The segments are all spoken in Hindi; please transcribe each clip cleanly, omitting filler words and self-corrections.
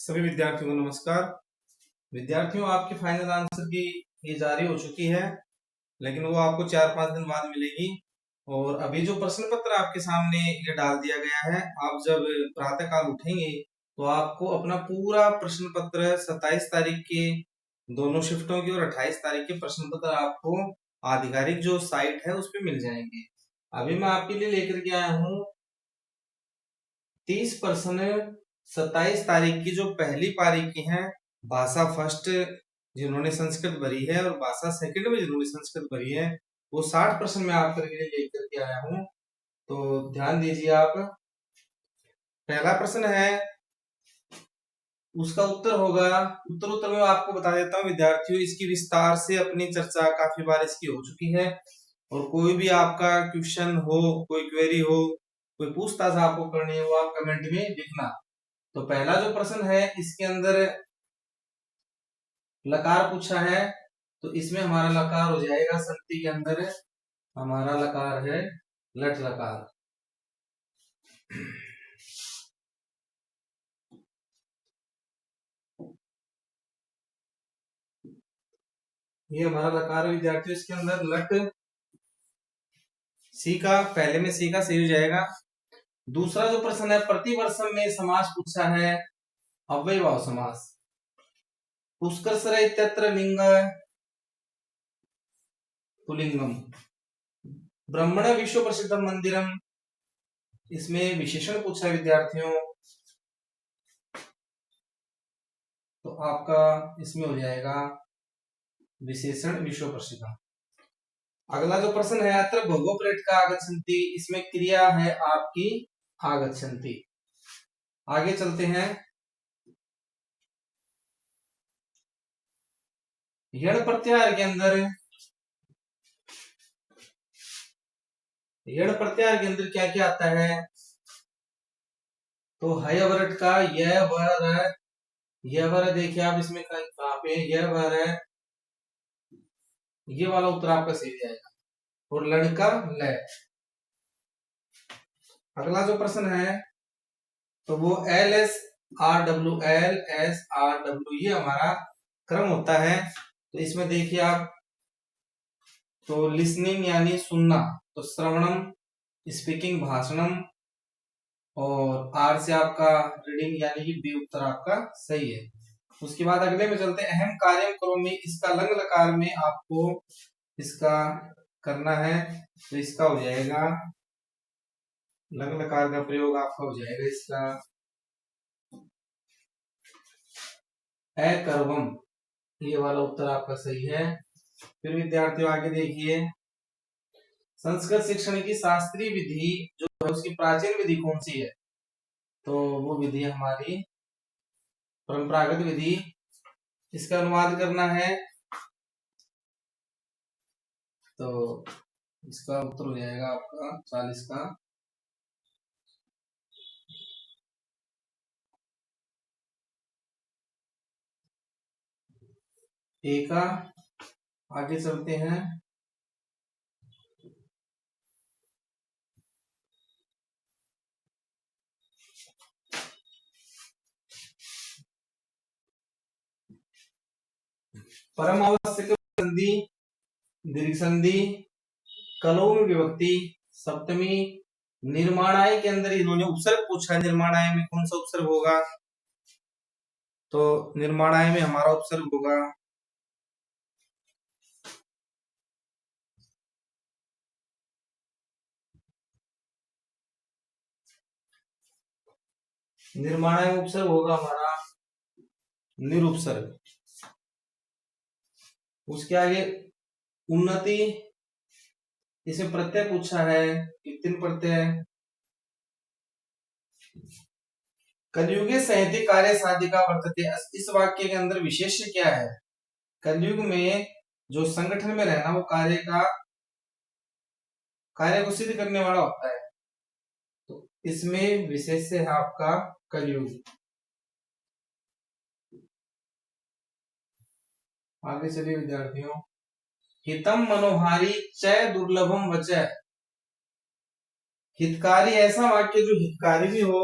सभी विद्यार्थियों को नमस्कार। विद्यार्थियों, आपके फाइनल आंसर की ये जारी हो चुकी है, लेकिन वो आपको 4-5 दिन बाद मिलेगी। और अभी जो प्रश्न पत्र आपके सामने ये डाल दिया गया है, आप जब प्रातः काल उठेंगे तो आपको अपना पूरा प्रश्न पत्र 27 तारीख के दोनों शिफ्टों की और 28 तारीख के प्रश्न पत्र आपको आधिकारिक जो साइट है उस पर मिल जाएंगे। अभी मैं आपके लिए लेकर के आया हूँ 30 प्रश्न 27 तारीख की जो पहली पारी की है, भाषा फर्स्ट जिन्होंने संस्कृत भरी है और भाषा सेकंड में जिन्होंने संस्कृत भरी है, वो 60 प्रश्न मैं आपके लिए लेकर के आया हूँ। तो ध्यान दीजिए आप। पहला प्रश्न है, उसका उत्तर होगा, उत्तर में आपको बता देता हूँ विद्यार्थियों, इसकी विस्तार से अपनी चर्चा काफी बार इसकी हो चुकी है। और कोई भी आपका क्वेश्चन हो, कोई क्वेरी हो, कोई पूछताछ आपको करनी है, वो आप कमेंट में लिखना। तो पहला जो प्रश्न है, इसके अंदर लकार पूछा है, तो इसमें हमारा लकार हो जाएगा, संति के अंदर हमारा लकार है लट लकार। ये हमारा लकार विद्यार्थियों, इसके अंदर लट, सी का पहले में सी का सही हो जाएगा। दूसरा जो प्रश्न है, प्रतिवर्षम में समास पूछा है, अव्ययभाव समास। पुष्कर इत्यत्र लिंग पुलिंगम। ब्रह्मण विश्व प्रसिद्ध मंदिरम, इसमें विशेषण पूछा है विद्यार्थियों, तो आपका इसमें हो जाएगा विशेषण विश्व प्रसिद्ध। अगला जो प्रश्न है, अत्र भोगो पर्यटका आगच्छन्ति, इसमें क्रिया है आपकी आगच्छन्ति। आगे चलते हैं, यण प्रत्याहार के अंदर, यण प्रत्याहार के अंदर क्या क्या आता है, तो हय वरट का यह वर, यह वर देखिए आप इसमें कहां पे यह वर, ये वाला उत्तर आपका सही जाएगा। और लड़का ल। अगला जो प्रश्न है, तो वो L S R W, L S R W, ये हमारा क्रम होता है। तो इसमें देखिए आप, तो लिसनिंग यानी सुनना, तो श्रवणम, स्पीकिंग भाषणम, और आर से आपका रीडिंग यानी कि बी उत्तर आपका सही है। उसके बाद अगले में चलते हैं, अहम कार्य करो में, इसका लंग लकार में आपको इसका करना है, तो इसका हो जाएगा लंग लकार का प्रयोग आपका हो जाएगा इसका अकर्वम, ये वाला उत्तर आपका सही है। फिर विद्यार्थियों आगे देखिए, संस्कृत शिक्षण की शास्त्रीय विधि जो है उसकी प्राचीन विधि कौन सी है, तो वो विधि हमारी परंपरागत विधि। इसका अनुवाद करना है, तो इसका उत्तर हो जाएगा आपका 40 का ए का। आगे चलते हैं, परम आवश्यक संधि, दीर्घ संधि, कलो में विभक्ति, सप्तमी, निर्माणाय के अंदर इन्होंने उपसर्ग पूछा है, निर्माणाय में कौन सा उपसर्ग होगा, तो निर्माणाय में हमारा उपसर्ग होगा निर्माणाय में उपसर्ग होगा हमारा निरुपसर्ग। उसके आगे उन्नति, इसे प्रत्यय पूछा है, तीन प्रत्यय। कलयुगे साहित्य कार्य साधिका वर्तते, इस वाक्य के अंदर विशेष्य क्या है, कलयुग में जो संगठन में रहना वो कार्य को सिद्ध करने वाला होता है, तो इसमें विशेष्य है आपका कलयुग। आगे चलिए विद्यार्थियों, हितम मनोहारी च दुर्लभम वचः, हितकारी ऐसा वाक्य जो हितकारी भी हो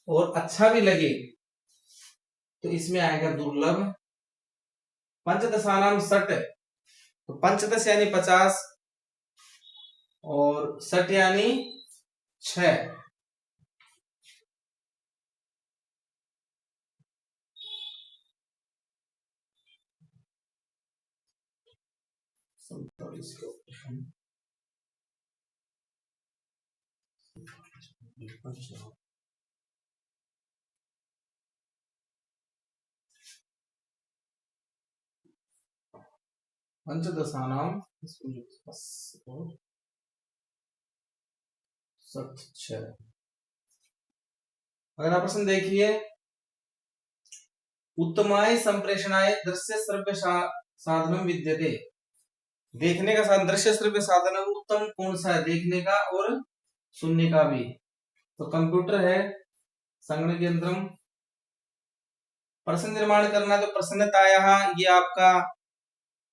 और अच्छा भी लगे, तो इसमें आएगा दुर्लभ। पंचदशानाम षट, तो पंचदश यानी 50 और षट यानी 6। पंचदशानाम षट 6। अगला प्रश्न देखिए, उत्तमाय संप्रेषणाय दृश्य श्रव्य साधनम विद्यते। देखने का साधन, दृश्य श्रव्य साधन उत्तम कौन सा है, देखने का और सुनने का भी? तो कंप्यूटर है, संगणक यंत्रम। प्रश्न निर्माण करना, तो प्रसन्नताया, ये आपका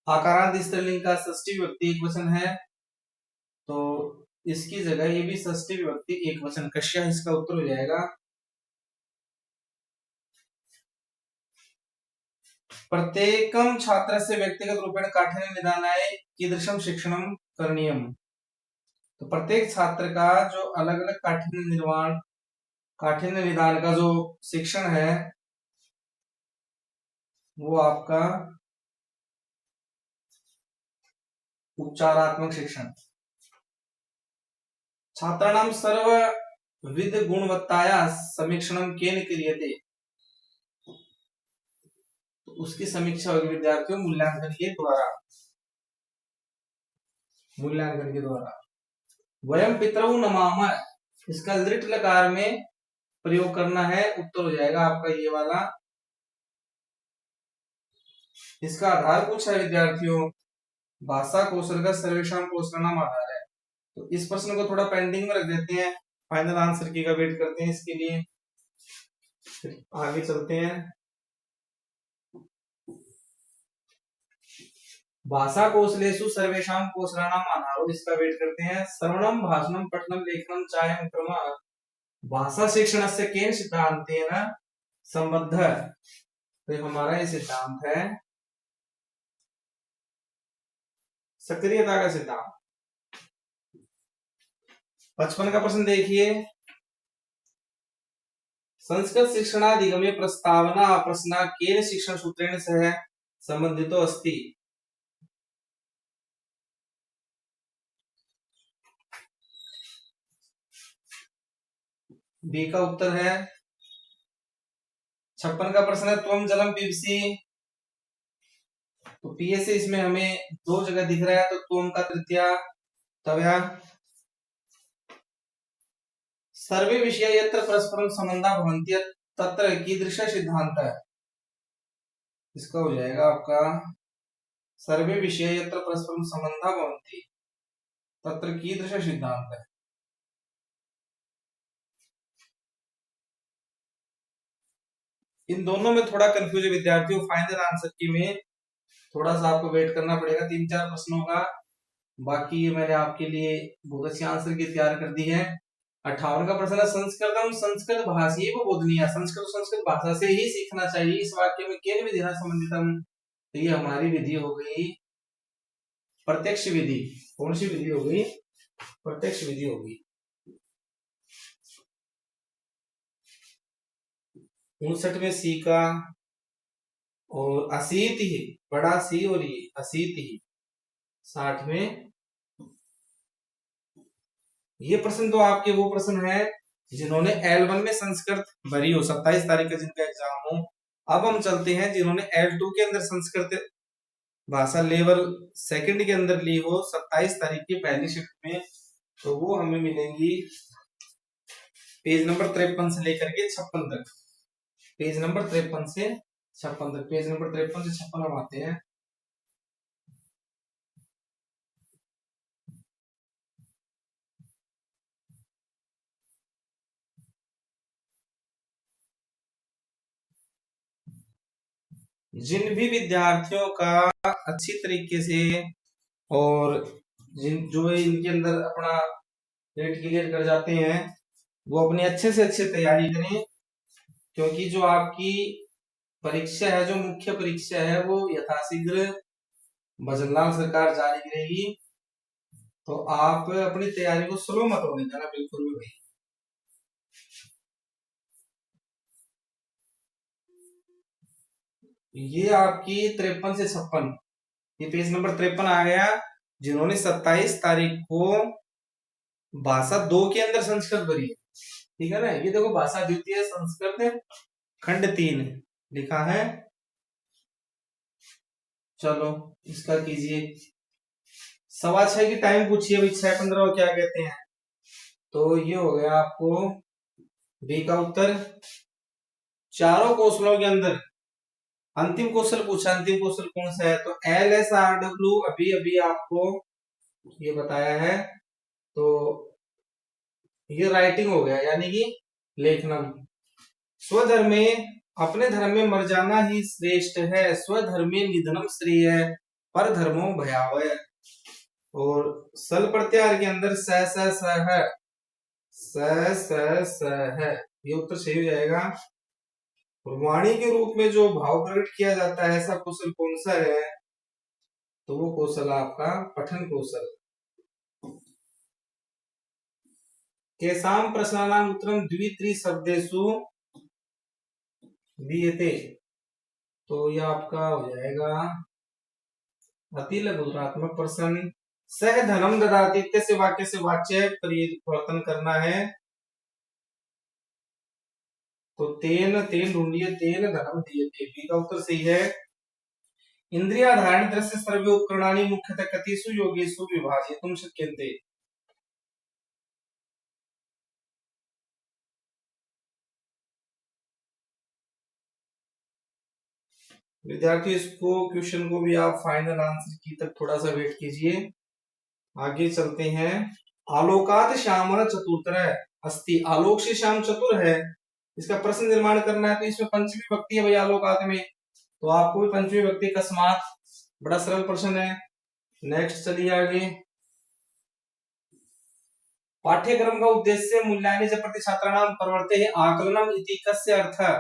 आकारांत स्त्रीलिंग का षष्ठी विभक्ति एक वचन है, तो इसकी जगह ये भी षष्ठी विभक्ति एक वचन कश्या इसका उत्तर हो जाएगा। प्रत्येकम छात्र से व्यक्तिगत रूपेण काठिन्य निदानाय कीदृशम शिक्षणम करणीयम। तो प्रत्येक छात्र का जो अलग अलग काठिन्य निदान का जो शिक्षण है वो आपका उपचारात्मक शिक्षण। छात्राणाम सर्वविध गुणवत्ताया समीक्षणम केन क्रियते। तो उसकी समीक्षा होगी विद्यार्थियों मूल्यांकन के द्वारा। वयम पितरौ नमामः, इसका लिट लकार में प्रयोग करना है, उत्तर हो जाएगा आपका ये वाला। इसका आधार पूछा है विद्यार्थियों, भाषा कौशल का सर्वेक्षण कौशल नाम आधार है। तो इस प्रश्न को थोड़ा पेंडिंग में रख देते हैं, फाइनल आंसर की का वेट करते हैं इसके लिए, फिर आगे चलते हैं। भाषा कौशलेषु सर्वेषां कौशलानाम आधारो, इसका वेट करते हैं। श्रवणम भाषणम पठनम लेखनम चायम क्रमः भाषा शिक्षणस्य केन सिद्धांतेन संबद्धः। तो हमारा ये सिद्धांत है सक्रियता का सिद्धांत। 55 का प्रश्न देखिए, संस्कृत शिक्षणाधिगमे प्रस्तावना प्रश्न केन शिक्षण सूत्रेण सह संबंधितो अस्ति। बी का उत्तर है। 56 का प्रश्न है, त्वम जलम पिबसी। तो पीएससी इसमें हमें दो जगह दिख रहा है, तो त्वम का तृतीया तव्या। सर्वे विषय यत्र परस्परम संबंधा भवन्ति तत्र कीदृश सिद्धांत है। इसका हो जाएगा आपका सर्वे विषय यत्र परस्परम संबंधा भवन्ति तत्र कीदृश सिद्धांत है। इन दोनों में थोड़ा कंफ्यूजन विद्यार्थियों, फाइनल आंसर की में थोड़ा सा आपको वेट करना पड़ेगा 3-4 प्रश्नों का। बाकी ये मैंने आपके लिए बहुत अच्छी आंसर की तैयार कर दी है। 58 का प्रश्न है, संस्कृतम संस्कृत भाषी बोधनीय, संस्कृत भाषा से ही सीखना चाहिए। इस वाक्य में केन विधि संबंधितम, तो ये हमारी विधि हो गई प्रत्यक्ष विधि। कौन सी विधि हो गई? प्रत्यक्ष विधि होगी। 59 में सी का और अशीति ही, बड़ा सी और ये अशीति ही। 60 में ये प्रश्न तो आपके वो प्रश्न है जिन्होंने L1 में संस्कृत भरी हो, 27 तारीख का जिनका एग्जाम हो। अब हम चलते हैं जिन्होंने L2 के अंदर संस्कृत भाषा लेवल 2 के अंदर ली हो 27 तारीख की पहली शिफ्ट में, तो वो हमें मिलेंगी पेज नंबर 53 से लेकर के 56 तक। पेज नंबर 53 से 56 तक, पेज नंबर 53 से 56 हम आते हैं। जिन भी विद्यार्थियों का अच्छी तरीके से और जो इनके अंदर अपना रेट क्लियर कर जाते हैं वो अपनी अच्छे से अच्छे तैयारी करें, क्योंकि जो आपकी परीक्षा है, जो मुख्य परीक्षा है वो यथाशीघ्र भजनलाल सरकार जारी करेगी। तो आप अपनी तैयारी को स्लो मत होने देना बिल्कुल भी भाई। ये आपकी 53 से 56, ये पेज नंबर 53 आ गया। जिन्होंने 27 तारीख को भाषा 2 के अंदर संस्कृत भरी है, ठीक है ना, ये देखो भाषा द्वितीय संस्कृत खंड 3 लिखा है। चलो इसका कीजिए। 6:15 की टाइम पूछिए भाई, 6:15 को क्या कहते हैं। तो ये हो गया आपको बी का उत्तर। चारों कौशलों के अंदर अंतिम कौशल पूछा, अंतिम कौशल कौन सा है, तो LSRW अभी अभी आपको ये बताया है। तो ये राइटिंग हो गया, यानी कि लेखनम। स्वधर्मे, अपने धर्म में मर जाना ही श्रेष्ठ है, स्वधर्मे निधनम श्रेय है, पर धर्मो भयावह। और सल प्रत्याहार के अंदर स स स है, स स स है, ये उत्तर सही हो जाएगा। और वाणी के रूप में जो भाव प्रकट किया जाता है ऐसा कौशल कौन सा है, तो वो कौशल आपका पठन कौशल। केसाम प्रश्नानाम उत्तरम द्वित्रि शब्देषु दीयते, तो ये आपका हो जाएगा अति लघुरात्मक प्रश्न। सह धनम ददाति से वाक्य से वाच्य परिवर्तन करना है। तो तेन तेन ढूंढिए, तेन धनम दीयते, बी का उत्तर सही है। इंद्रियाधारण दृश्य सर्वे उपकरणानि मुख्यतः कतिषु योगेषु विभाजयितुं शक्यन्ते। विद्यार्थी इसको क्वेश्चन को भी आप फाइनल आंसर की तक थोड़ा सा वेट कीजिए। आगे चलते हैं। आलोकात श्यामल चतुर्थ अस्ति, आलोक से श्याम चतुर है, इसका प्रश्न निर्माण करना है। तो इसमें पंचमी विभक्ति है भाई आलोकात में, तो आपको भी पंचमी विभक्ति अकस्मात, बड़ा सरल प्रश्न है। नेक्स्ट चलिए आगे। पाठ्यक्रम का उद्देश्य मूल्यानि च प्रति छात्राणां प्रवर्ते आकलनम इति कस्य अर्थः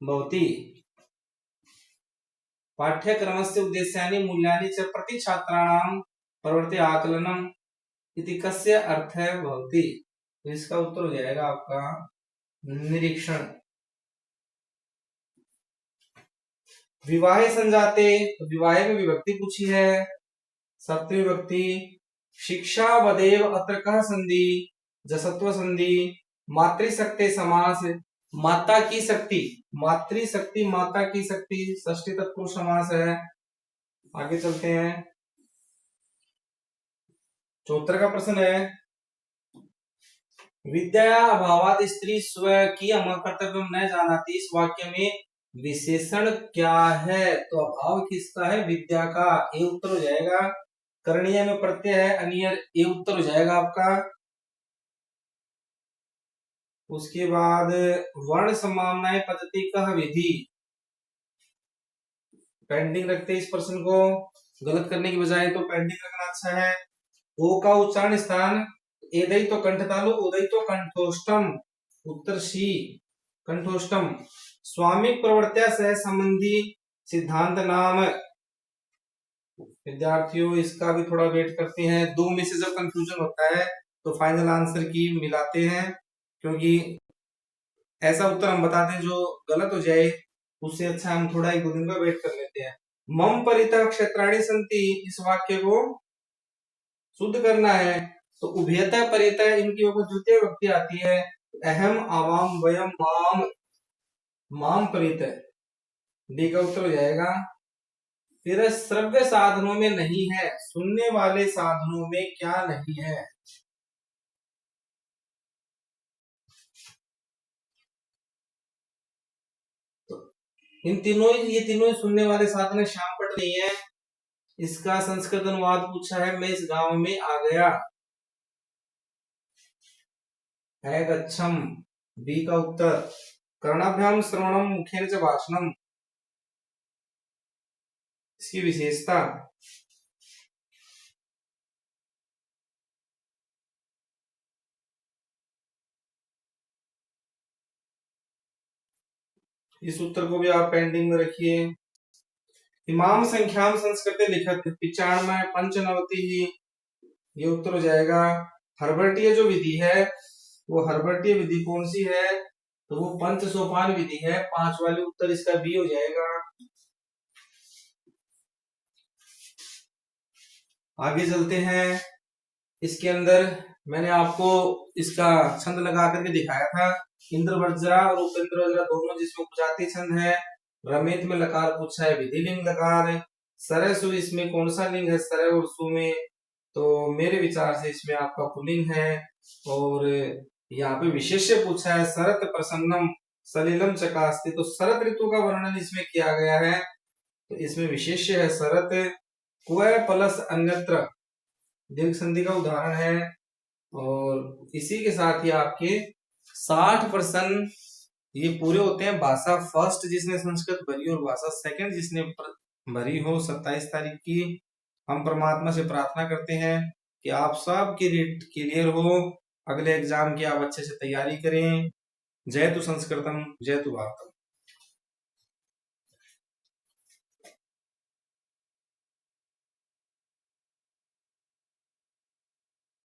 भवति। पाठ्यक्रमस्य उद्देश्यानि मूल्यानि च प्रति छात्राणां प्रवर्ते आकलनम इति कस्य अर्थः भवति। तो इसका उत्तर हो जाएगा आपका निरीक्षण। विवाहे संजाते, तो विवाहे में विभक्ति पूछी है, सप्तमी विभक्ति। शिक्षा वदेव अत्र कः संधि, जसत्व संधि। मातृशक्ति समास, माता की शक्ति, मातृशक्ति माता की शक्ति षष्ठी तत्पुरुष समास है। आगे चलते हैं। चौथा का प्रश्न है, विद्या अभावात स्त्री स्वकीयम कर्तव्यम न जानाति, इस वाक्य में विशेषण क्या है। तो अभाव किसका है, विद्या का, ये उत्तर हो जाएगा। करणीय में प्रत्यय है अनियर, ये उत्तर हो जाएगा आपका। उसके बाद वर्ण समानाय पद्धति का विधि, पेंडिंग रखते इस प्रश्न को, गलत करने की बजाय तो पेंडिंग रखना अच्छा है। ओ का उच्चारण स्थान, एदई तो कंठतालु, उदय तो कंठोष्टम, उत्तर सी कंठोष्टम। स्वामी प्रवर्त्या सह संबंधी सिद्धांत नाम। विद्यार्थियों इसका भी थोड़ा वेट करते हैं, दो में से जब कंफ्यूजन होता है तो फाइनल आंसर की मिलाते हैं, क्योंकि ऐसा उत्तर हम बताते हैं जो गलत हो जाए, उससे अच्छा हम थोड़ा एक दो दिन का वेट कर लेते हैं। मम परितः क्षेत्राणि सन्ति, इस वाक्य को शुद्ध करना है। तो उभयतः परितः इनकी ऊपर द्वितीय विभक्ति आती है। अहम आवाम वयम माम, माम परितः, डी का उत्तर हो जाएगा। फिर श्रव्य साधनों में नहीं है, सुनने वाले साधनों में क्या नहीं है। तो इन तीनों, ये तीनों सुनने वाले साधन श्याम पट नहीं है। इसका संस्कृत अनुवाद पूछा है, मैं इस गांव में आ गया है गच्छम, बी का उत्तर। कर्णाभ्याम श्रवणम मुखेन च भाषणम, इसकी विशेषता। इस उत्तर को भी आप पेंडिंग में रखिए। इमाम संख्याम संस्कृते लिखत 95 पंचनवति ही, ये उत्तर हो जाएगा। हर्बर्टीय जो विधि है वो हर्बर्टीय विधि कौन सी है, तो वो पंच सोपान विधि है। 5 वाले उत्तर इसका बी हो जाएगा। आगे चलते हैं। इसके अंदर मैंने आपको इसका छंद लगा करके दिखाया था। इंद्रवज्रा और उपेंद्रवज्रा दोनों जिसमें उपजाति छंद है। रमेत में लकार पूछा है, विधिलिंग लकार। सरसु इसमें कौन सा लिंग है, सर और सु में, तो मेरे विचार से इसमें आपका पुल्लिंग है। और यहाँ पे विशेष्य पूछा है, शरत प्रसन्नम सलिलम चकास्ते, तो शरत ऋतु का वर्णन इसमें किया गया है, तो इसमें विशेष्य है शरत। क्व प्लस अन्यत्र दीर्घ संधि का उदाहरण है। और इसी के साथ ही आपके 60% ये पूरे होते हैं। भाषा फर्स्ट जिसने संस्कृत भरी और भाषा सेकंड जिसने भरी हो 27 तारीख की। हम परमात्मा से प्रार्थना करते हैं कि आप सब की रीट क्लियर हो, अगले एग्जाम की आप अच्छे से तैयारी करें। जय तु संस्कृतम, जय तु भारतम।